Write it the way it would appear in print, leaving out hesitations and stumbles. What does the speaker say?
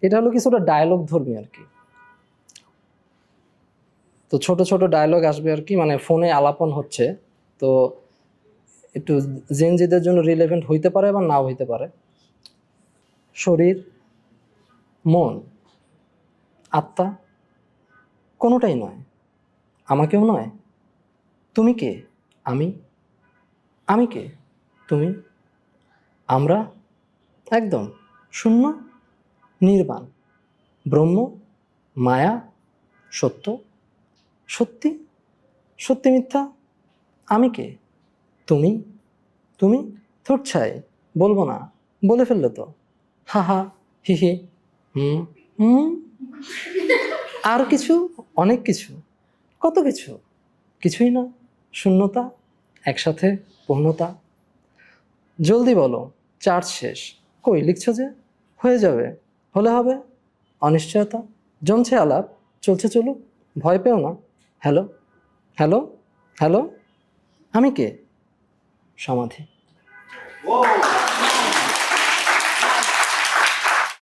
এটা হলো কিছুটা ডায়লগ ধর্মী আর কি। তো ছোট ছোট ডায়লগ আসবে আর কি, মানে ফোনে আলাপন হচ্ছে, তো একটু জেনজিদের জন্য রিলেভেন্ট হইতে পারে বা নাও হইতে পারে। শরীর, মন, আত্মা কোনোটাই নয়, আমাকেও নয়। তুমি কে? আমি। আমি কে? তুমি। আমরা একদম শূন্য, নির্বাণ, ব্রহ্ম, মায়া, সত্য, সত্যি, সত্যি মিথ্যা। আমি কে? তুমি। তুমি থুচ্ছাই, বলবো না, বলে ফেললে তো, হা হা, হি হি, হুম হুম, আর কিছু, অনেক কিছু, কত কিছু, কিছুই না, শূন্যতা, একসাথে পূর্ণতা। জলদি বলো, চার্জ শেষ। কই লিখছো যে? হয়ে যাবে, হলে হবে। অনিশ্চয়তা, জমছে আলাপ, চলছে চলুক, ভয় পেও না। হ্যালো, হ্যালো, হ্যালো, আমি কে? সমাধি।